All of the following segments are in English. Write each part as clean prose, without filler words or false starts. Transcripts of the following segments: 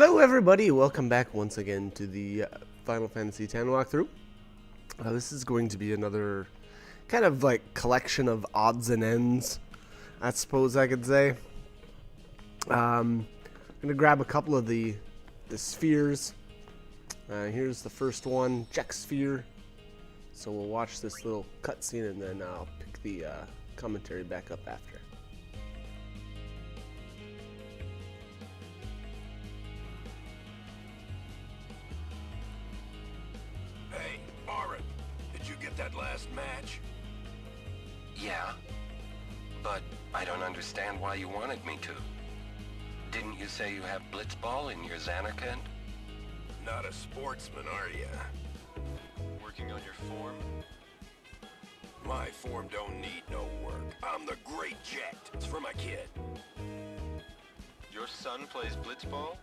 Hello everybody, welcome back once again to the Final Fantasy X walkthrough. This is going to be another kind of like collection of odds and ends, I suppose I could say. I'm going to grab a couple of the spheres. Here's the first one, Jack Sphere. So we'll watch this little cutscene and then I'll pick the commentary back up after. That last match? Yeah, but I don't understand why you wanted me to. Didn't you say you have Blitzball in your Xanarkand? Not a sportsman, are ya? Working on your form? My form don't need no work. I'm the Great Jet. It's for my kid. Your son plays Blitzball?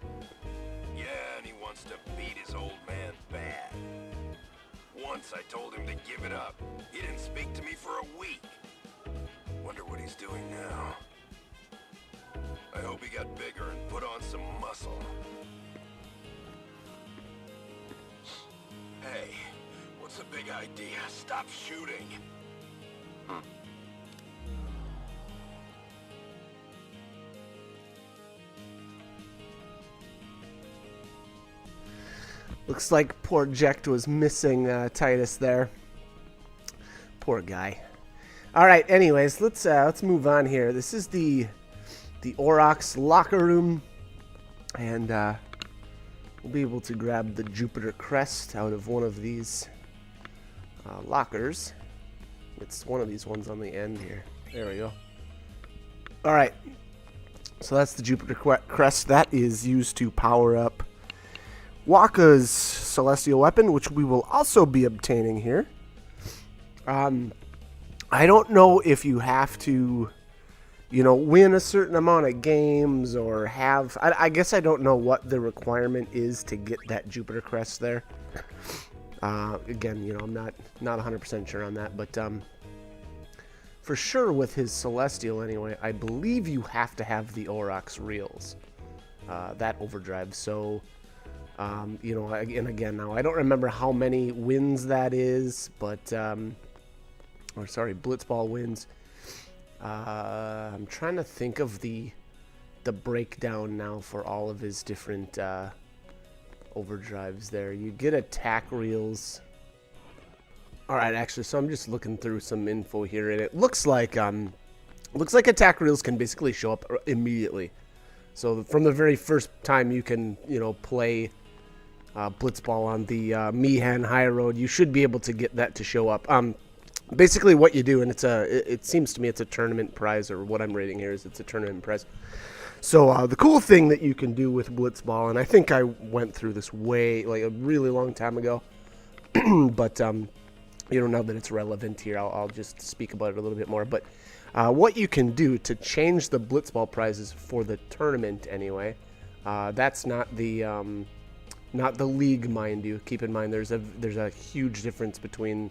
Yeah, and he wants to beat his old man bad. Once I told him to give it up. He didn't speak to me for a week. Wonder what he's doing now. I hope he got bigger and put on some muscle. Hey, what's the big idea? Stop shooting. Looks like poor Jecht was missing Titus there. Poor guy. All right. Anyways, let's move on here. This is the Aurochs locker room, and we'll be able to grab the Jupiter crest out of one of these lockers. It's one of these ones on the end here. There we go. All right. So that's the Jupiter crest that is used to power up Wakka's celestial weapon, which we will also be obtaining here. I don't know if you have to, win a certain amount of games or have. I guess I don't know what the requirement is to get that Jupiter crest there. Again, I'm not 100% sure on that, but for sure with his celestial anyway, I believe you have to have the Aurochs reels, that overdrive. So. Again, now I don't remember how many wins that is, but, Blitzball wins. I'm trying to think of the breakdown now for all of his different, overdrives there. You get attack reels. Alright, actually, so I'm just looking through some info here, and it looks like attack reels can basically show up immediately. So from the very first time you can, play Blitzball on the Mihan High Road, you should be able to get that to show up. Basically what you do, and it seems to me it's a tournament prize, or what I'm reading here is it's a tournament prize. So the cool thing that you can do with Blitzball, and I think I went through this a really long time ago, but now that it's relevant here, I'll just speak about it a little bit more. But what you can do to change the Blitzball prizes for the tournament anyway, that's not the league, mind you. Keep in mind there's a huge difference between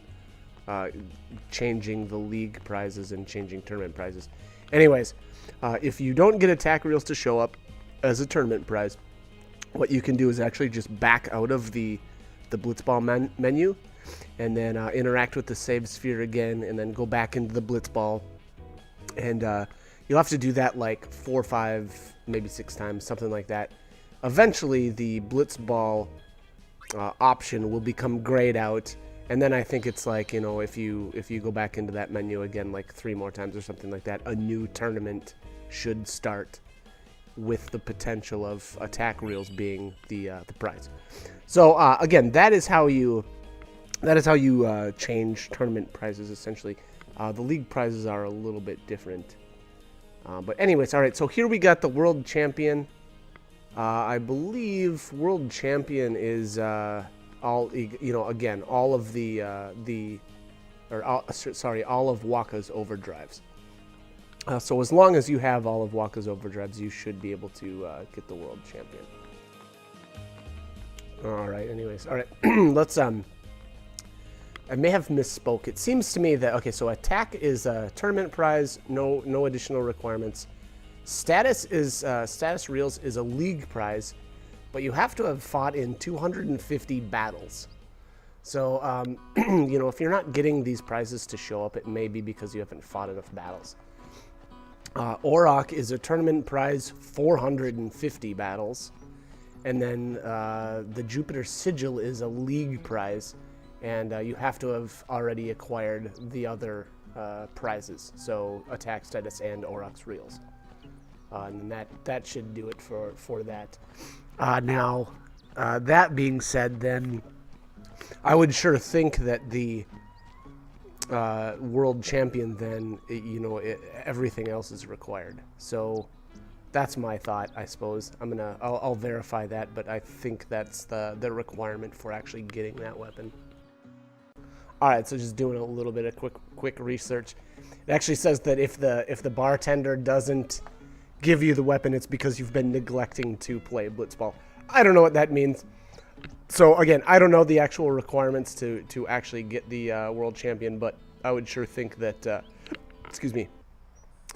changing the league prizes and changing tournament prizes. Anyways, if you don't get attack reels to show up as a tournament prize, what you can do is actually just back out of the Blitzball menu and then interact with the save sphere again and then go back into the Blitzball. And you'll have to do that like 4, 5, maybe 6 times, something like that. Eventually, the Blitzball option will become grayed out, and then I think it's like, if you go back into that menu again like 3 more times or something like that, a new tournament should start with the potential of attack reels being the prize. So again, that is how you change tournament prizes essentially. The league prizes are a little bit different, but anyways, all right. So here we got the world champion. I believe world champion is all of Wakka's overdrives. So as long as you have all of Wakka's overdrives, you should be able to get the world champion. All right. Anyways, all right. Let's I may have misspoke. It seems to me that so attack is a tournament prize, no additional requirements. Status reels is a league prize, but you have to have fought in 250 battles. So, you know, if you're not getting these prizes to show up, it may be because you haven't fought enough battles. Auroch is a tournament prize, 450 battles. And then the Jupiter Sigil is a league prize, and you have to have already acquired the other prizes, so attack status and Auroch's reels. And that should do it for that. Now, that being said, then I would sure think that the world champion, then, you know, everything else is required. So that's my thought, I suppose. I'll verify that, but I think that's the requirement for actually getting that weapon. All right, so just doing a little bit of quick research. It actually says that if the bartender doesn't give you the weapon, it's because you've been neglecting to play Blitzball. I don't know what that means. So again, I don't know the actual requirements to actually get the world champion, but I would sure think that, excuse me,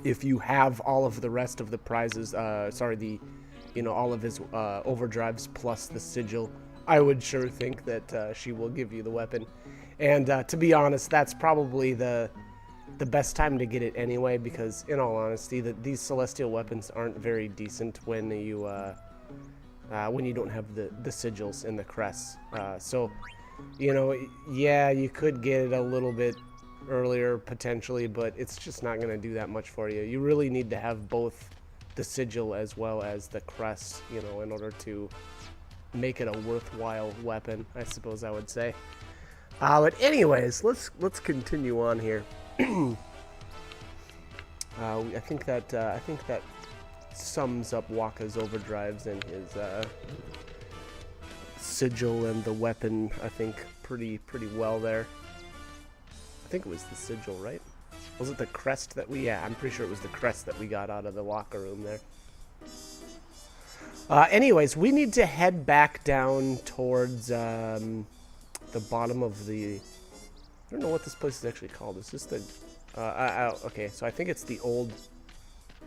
if you have all of the rest of the prizes, you know, all of his overdrives plus the sigil, I would sure think that she will give you the weapon. And to be honest, that's probably the best time to get it anyway, because in all honesty, these celestial weapons aren't very decent when you don't have the sigils and the crests. So, you know, yeah, you could get it a little bit earlier potentially, but it's just not going to do that much for you. You really need to have both the sigil as well as the crest, you know, in order to make it a worthwhile weapon, I suppose I would say. But anyways, let's continue on here. I think that sums up Waka's overdrives and his sigil and the weapon, I think, pretty well there. I think it was the sigil, right? Was it the crest that we... Yeah, I'm pretty sure it was the crest that we got out of the locker room there. Anyways, we need to head back down towards the bottom of the... I don't know what this place is actually called. It's just the... okay, so I think it's the old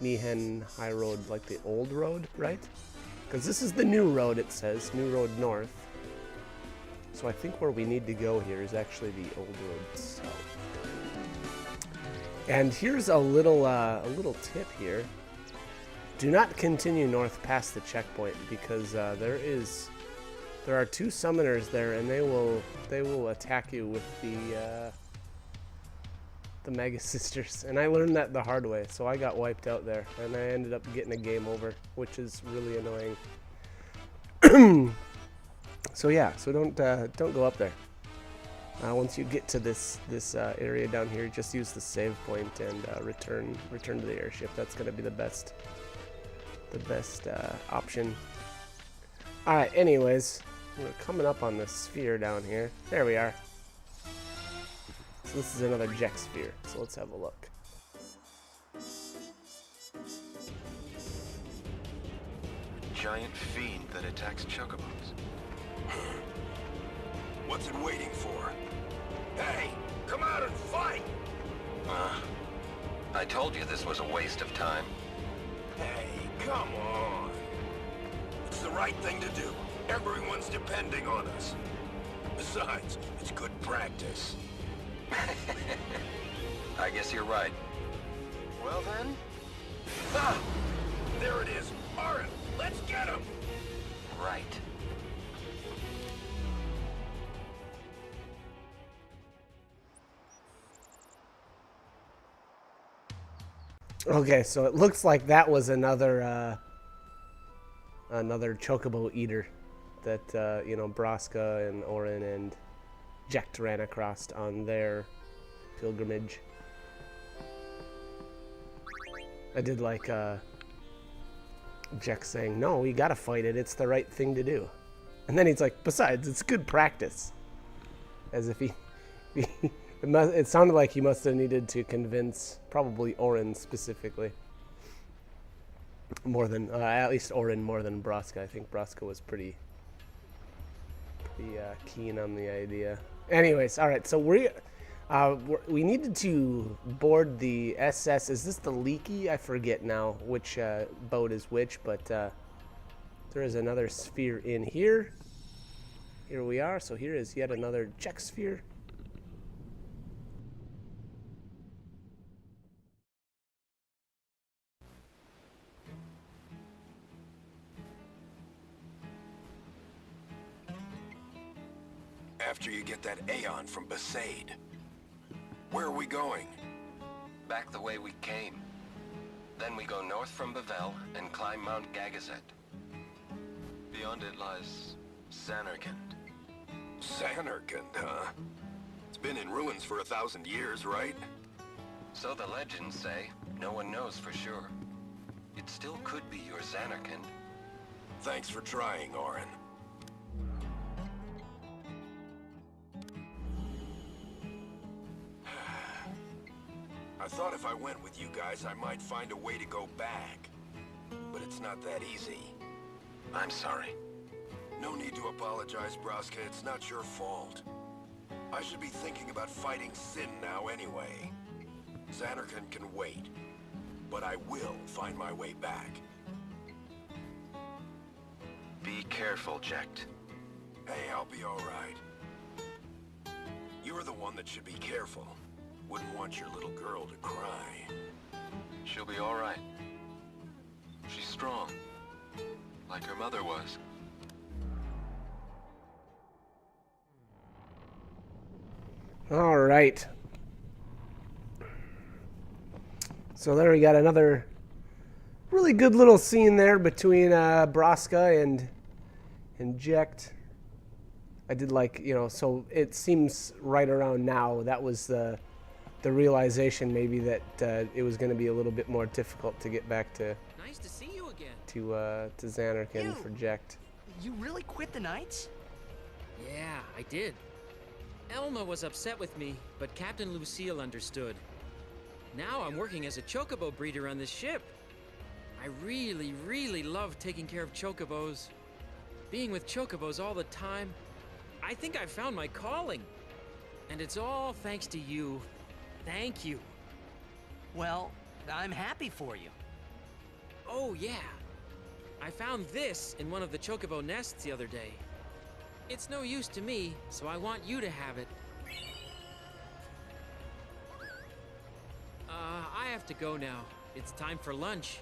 Mihen High Road, like the old road, right? Because this is the new road, it says. New Road North. So I think where we need to go here is actually the old road south. And here's a little tip here. Do not continue north past the checkpoint, because there are two summoners there, and they will attack you with the Mega Sisters. And I learned that the hard way, so I got wiped out there, and I ended up getting a game over, which is really annoying. So yeah, so don't go up there. Once you get to this area down here, just use the save point and return to the airship. That's gonna be the best option. All right. Anyways, we're coming up on the sphere down here. There we are. So this is another Jek sphere. So let's have a look. Giant fiend that attacks chocobos. What's it waiting for? Hey, come out and fight! I told you this was a waste of time. Hey, come on. It's the right thing to do. Everyone's depending on us. Besides, it's good practice. I guess you're right. Well then, Ah! There it is. Arin, let's get him! Right. Okay, so it looks like that was another chocobo eater that you know, Braska and Orin and Jekt ran across on their pilgrimage. I did like Jekt saying, "No, we gotta fight it. It's the right thing to do." And then he's like, "Besides, it's good practice." As if he it sounded like he must have needed to convince probably Orin specifically. More than, at least Orin more than Braska. I think Braska was pretty keen on the idea. Anyways, all right, so we needed to board the SS. Is this the Leaky? I forget now which boat is which, but There is another sphere in here. Here we are. So here is yet another check sphere. After you get that Aeon from Besaid. Where are we going? Back the way we came. Then we go north from Bavel and climb Mount Gagazet. Beyond it lies Xanarkand. Xanarkand, huh? It's been in ruins for 1,000 years, right? So the legends say. No one knows for sure. It still could be your Xanarkand. Thanks for trying, Orin. I thought if I went with you guys, I might find a way to go back. But it's not that easy. I'm sorry. No need to apologize, Braska. It's not your fault. I should be thinking about fighting Sin now anyway. Xanarkand can wait. But I will find my way back. Be careful, Jecht. Hey, I'll be all right. You're the one that should be careful. Wouldn't want your little girl to cry. She'll be all right. She's strong, like her mother was. All right. So there we got another really good little scene there between Braska and Jecht. I did like, you know, so it seems right around now that was the realization maybe that it was going to be a little bit more difficult to get back to Nice to see you again. to Xanarkand for Jecht. You really quit the Knights? Yeah, I did. Elma was upset with me, but Captain Lucille understood. Now I'm working as a chocobo breeder on this ship. I really, really love taking care of chocobos. Being with chocobos all the time, I think I found my calling. And it's all thanks to you. Thank you. Well, I'm happy for you. Oh, yeah. I found this in one of the chocobo nests the other day. It's no use to me, so I want you to have it. I have to go now. It's time for lunch.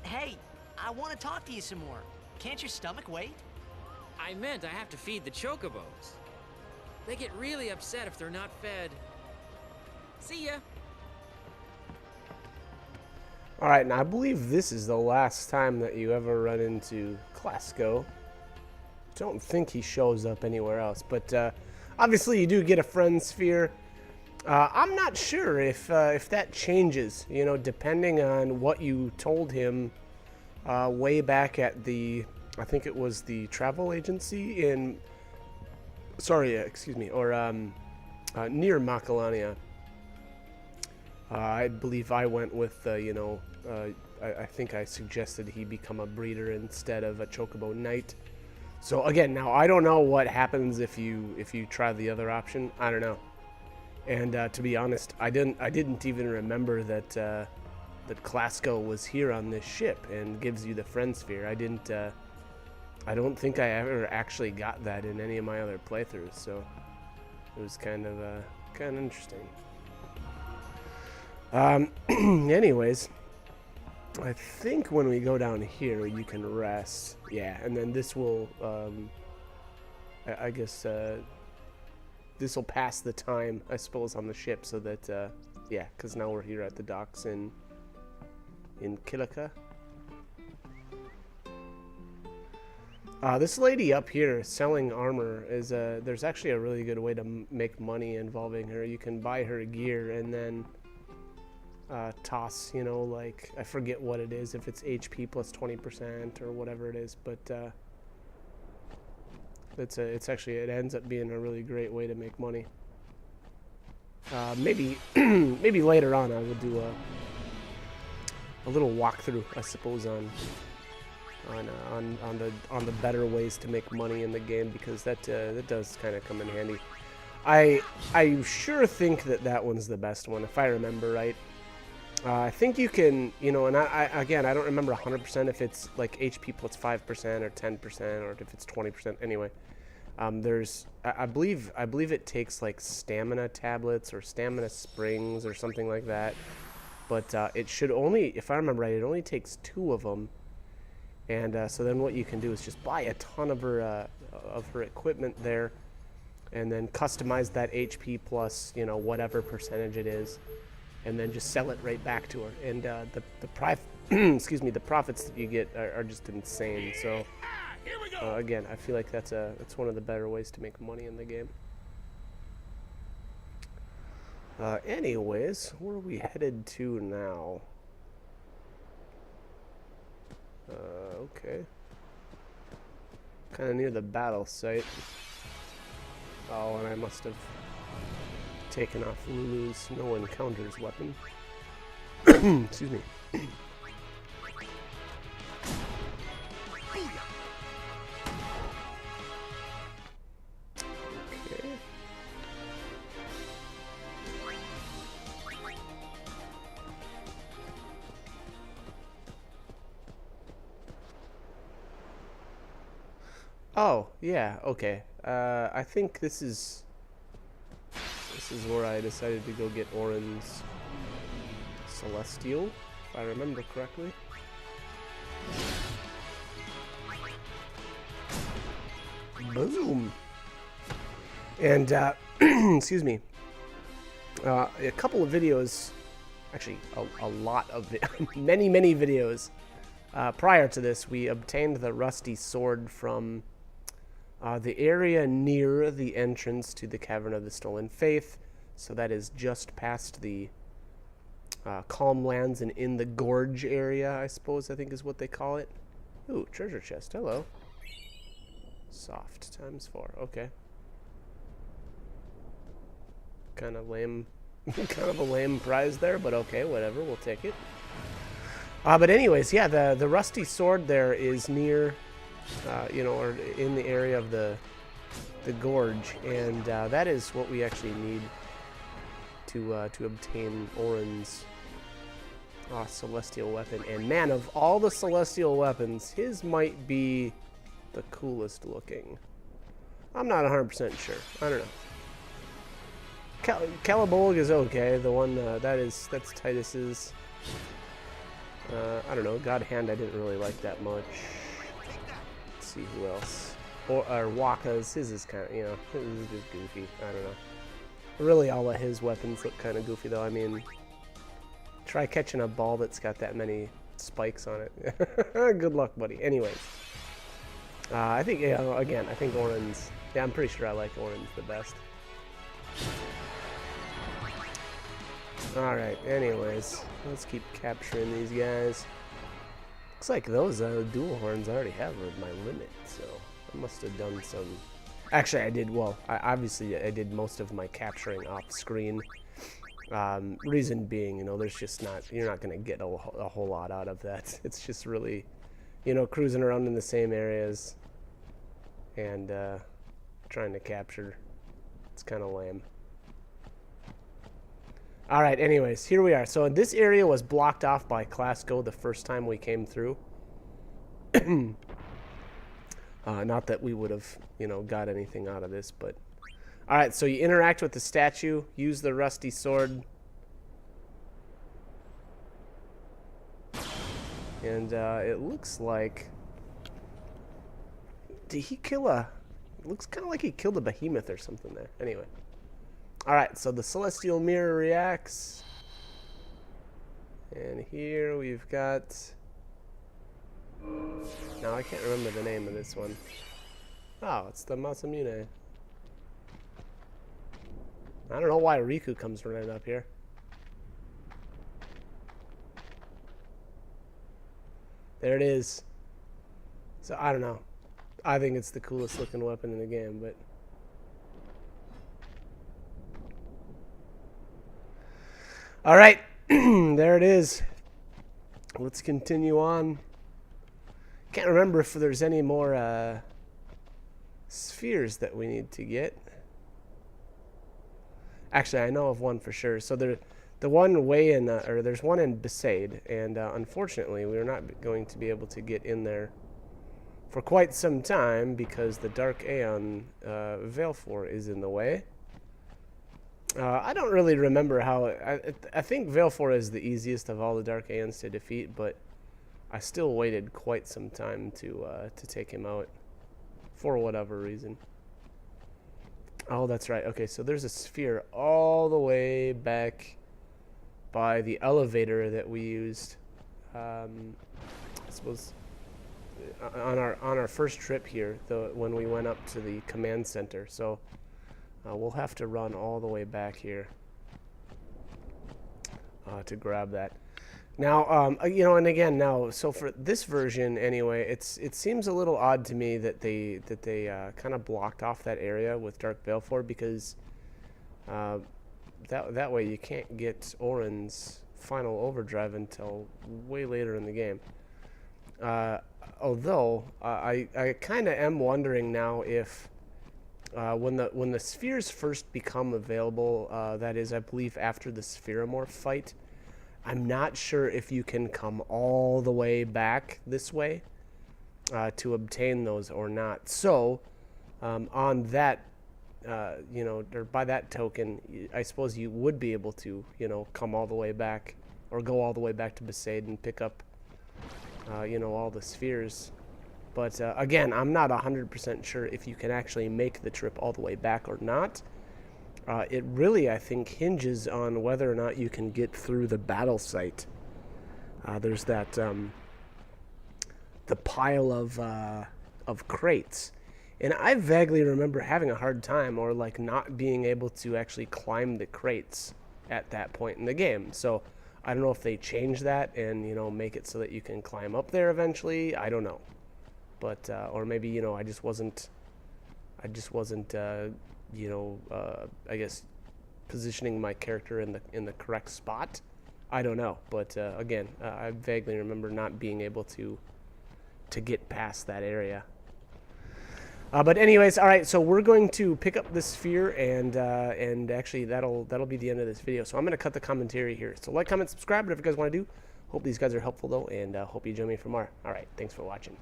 Hey, I want to talk to you some more. Can't your stomach wait? I meant I have to feed the chocobos. They get really upset if they're not fed. See ya. All right, now I believe this is the last time that you ever run into Klasko. Don't think he shows up anywhere else, but obviously you do get a friend sphere. I'm not sure if that changes, you know, depending on what you told him way back at the, I think it was the travel agency in, sorry, excuse me, or near Makalania. I believe I went with, you know, I think I suggested he become a breeder instead of a chocobo knight. So again, now I don't know what happens if you try the other option. I don't know. And to be honest, I didn't even remember that that Klasko was here on this ship and gives you the friend sphere. I don't think I ever actually got that in any of my other playthroughs. So it was kind of interesting. Anyways, I think when we go down here, you can rest. Yeah, and then this will, I guess, this will pass the time, I suppose, on the ship, so that, yeah, because now we're here at the docks in Kilika. This lady up here selling armor is, there's actually a really good way to make money involving her. You can buy her gear and then toss, you know, like, I forget what it is, if it's HP plus 20% or whatever it is, but it's actually, it ends up being a really great way to make money. Maybe maybe later on I will do a little walkthrough, I suppose, on the better ways to make money in the game, because that does kind of come in handy. I sure think that one's the best one, if I remember right. I think you can, you know, and again, I don't remember 100% if it's like HP plus 5% or 10% or if it's 20%. Anyway, I believe it takes like stamina tablets or stamina springs or something like that. But it should only, if I remember right, it only takes 2 of them. And so then what you can do is just buy a ton of her equipment there, and then customize that HP plus, you know, whatever percentage it is, and then just sell it right back to her. And excuse me, the profits that you get are just insane. So again, I feel like that's one of the better ways to make money in the game. Anyways, where are we headed to now? Okay. Kind of near the battle site. Oh, and I must have taken off Lulu's no encounters weapon. Excuse me. Okay. Oh, yeah, okay. I think this is where I decided to go get Orin's Celestial, if I remember correctly. Boom! And, excuse me, a couple of videos, actually a lot of many videos prior to this, we obtained the rusty sword from the area near the entrance to the Cavern of the Stolen Faith. So that is just past the Calm Lands and in the Gorge area, I suppose, I think is what they call it. Ooh, treasure chest, hello. Soft ×4, okay. Kind of lame, kind of a lame prize there, but okay, whatever, we'll take it. But anyways, yeah, the rusty sword there is near, you know, or in the area of the gorge, and that is what we actually need to obtain Orin's celestial weapon. And man, of all the celestial weapons, his might be the coolest looking. I'm not 100% sure. I don't know. Calibolg is okay. The one that's Titus's. I don't know. God Hand I didn't really like that much. Let's see who else. Or Waka's. His is kind of, you know, his is just goofy. I don't know. Really, all of his weapons look kind of goofy, though. I mean, try catching a ball that's got that many spikes on it. Good luck, buddy. Anyways, I think, yeah, again, I think Orin's. Yeah, I'm pretty sure I like Orin's the best. Alright, anyways, let's keep capturing these guys. Looks like those dual horns I already have my limit, so I must have done some... Actually, I did, well, obviously I did most of my capturing off screen. Reason being, you know, there's just not, you're not going to get a whole lot out of that. It's just really, you know, cruising around in the same areas and trying to capture. It's kind of lame. Alright, anyways, here we are. So this area was blocked off by Clasko the first time we came through. Not that we would have, you know, got anything out of this, but... Alright, so you interact with the statue, use the rusty sword. And it looks like... Did he kill a... It looks kind of like he killed a behemoth or something there. Anyway. Alright, so the Celestial Mirror reacts. And here we've got... Now I can't remember the name of this one. Oh, it's the Masamune. I don't know why Riku comes running up here. There it is. So, I don't know. I think it's the coolest looking weapon in the game, but... Alright, there it is. Let's continue on. Can't remember if there's any more spheres that we need to get. Actually, I know of one for sure. So the one way in, or there's one in Besaid, and unfortunately we're not going to be able to get in there for quite some time because the Dark Aeon Valefor is in the way. I don't really remember how... I think Valefor is the easiest of all the Dark Aeons to defeat, but I still waited quite some time to take him out for whatever reason. Oh, that's right. Okay, so there's a sphere all the way back by the elevator that we used. I suppose on our first trip here, when we went up to the command center. So we'll have to run all the way back here to grab that. Now, you know, and again, now, so for this version anyway, it seems a little odd to me that they kind of blocked off that area with Dark Valefor, because that way you can't get Orin's final overdrive until way later in the game. Although I kind of am wondering now if when the spheres first become available, that is, I believe after the Spheromorph fight, I'm not sure if you can come all the way back this way to obtain those or not. So on that, you know, or by that token, I suppose you would be able to, you know, come all the way back or go all the way back to Besaid and pick up, you know, all the spheres. But again, I'm not 100% sure if you can actually make the trip all the way back or not. It really, I think, hinges on whether or not you can get through the battle site. There's that the pile of crates, and I vaguely remember having a hard time, or like not being able to actually climb the crates at that point in the game. So I don't know if they change that and, you know, make it so that you can climb up there eventually. I don't know, but or maybe, you know, I just wasn't you know, I guess positioning my character in the correct spot. I don't know, but again, I vaguely remember not being able to get past that area. But anyways, all right. So we're going to pick up this sphere, and actually that'll be the end of this video. So I'm going to cut the commentary here. So like, comment, subscribe, whatever you guys want to do. Hope these guys are helpful though, and hope you join me for more. All right, thanks for watching.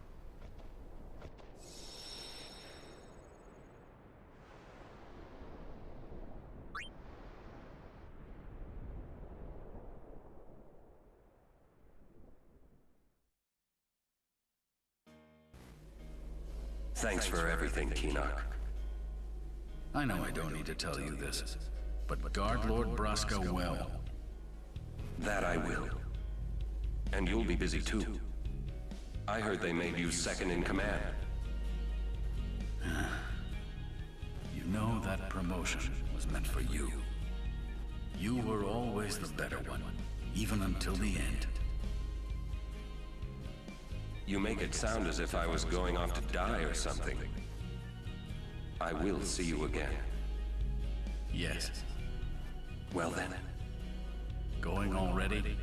Thanks for everything, Keenock. I know I don't need to tell you this, but guard Lord Brasco well. That I will. And you'll be busy too. I heard they made you second in command. You know that promotion was meant for you. You were always the better one, even until the end. You make it sound as if I was going off to die or something. I will see you again. Yes. Well then. Going already?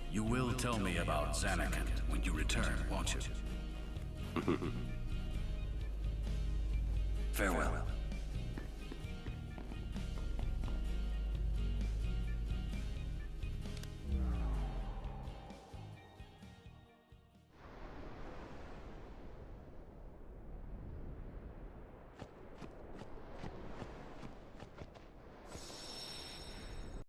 You will tell me about Zanarkand when you return, won't you? Farewell.